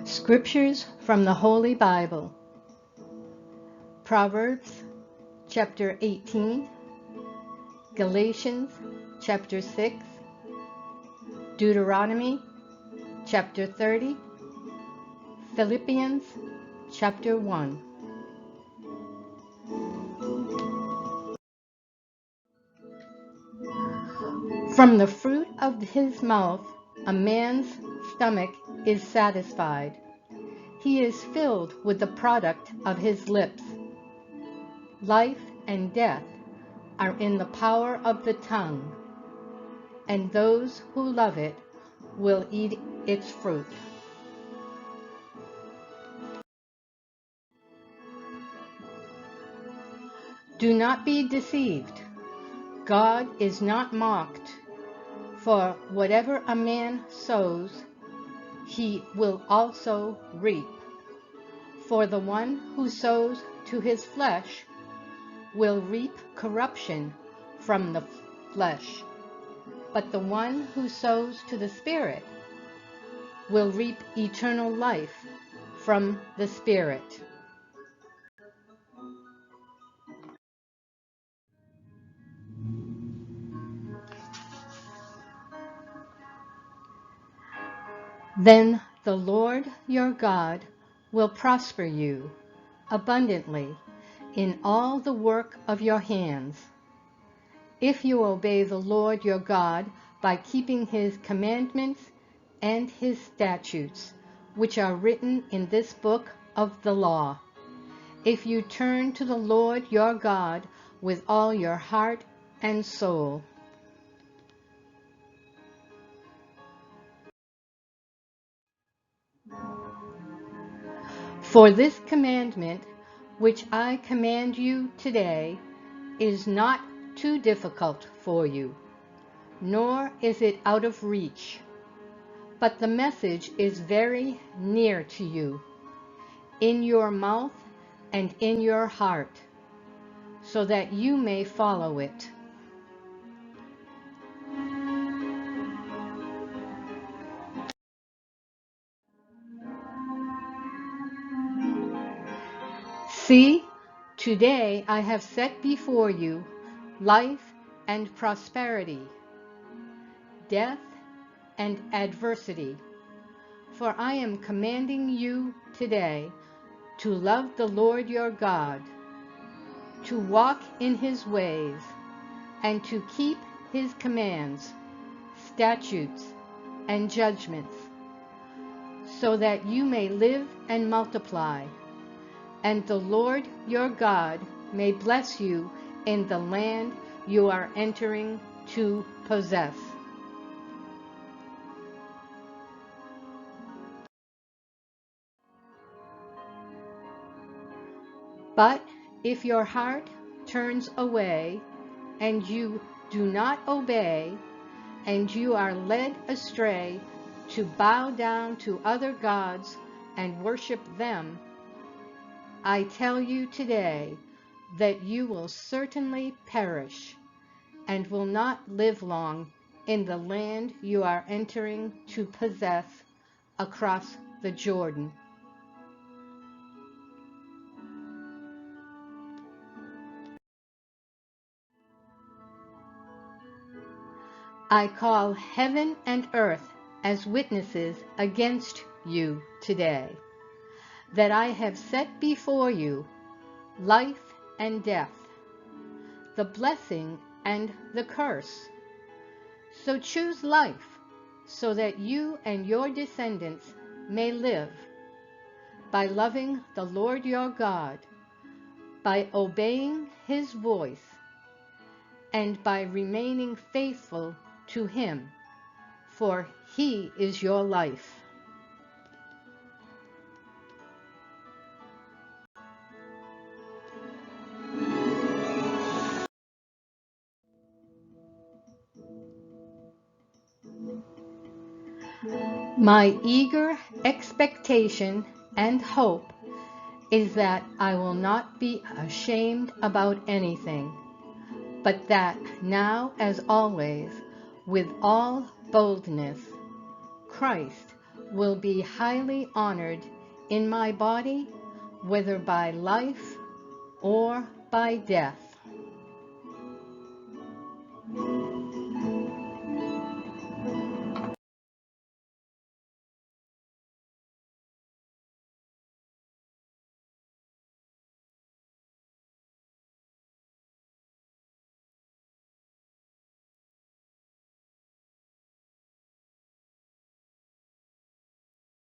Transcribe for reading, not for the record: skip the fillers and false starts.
Scriptures from the Holy Bible. Proverbs chapter 18, Galatians chapter 6, Deuteronomy chapter 30, Philippians chapter 1. From the fruit of his mouth a man's stomach is satisfied. He is filled with the product of his lips. Life and death are in the power of the tongue, and those who love it will eat its fruit. Do not be deceived. God is not mocked. For whatever a man sows, he will also reap. For the one who sows to his flesh will reap corruption from the flesh, but the one who sows to the Spirit will reap eternal life from the Spirit. Then the Lord your God will prosper you abundantly in all the work of your hands, if you obey the Lord your God by keeping his commandments and his statutes, which are written in this book of the law. If you turn to the Lord your God with all your heart and soul. For this commandment, which I command you today, is not too difficult for you, nor is it out of reach, but the message is very near to you, in your mouth and in your heart, so that you may follow it. See, today I have set before you life and prosperity, death and adversity. For I am commanding you today to love the Lord your God, to walk in his ways, and to keep his commands, statutes, and judgments, so that you may live and multiply, and the Lord your God may bless you in the land you are entering to possess. But if your heart turns away, and you do not obey, and you are led astray to bow down to other gods and worship them, I tell you today that you will certainly perish and will not live long in the land you are entering to possess across the Jordan. I call heaven and earth as witnesses against you today, that I have set before you life and death, the blessing and the curse. So choose life, so that you and your descendants may live, by loving the Lord your God, by obeying his voice, and by remaining faithful to him, for he is your life. My eager expectation and hope is that I will not be ashamed about anything, but that now, as always, with all boldness, Christ will be highly honored in my body, whether by life or by death.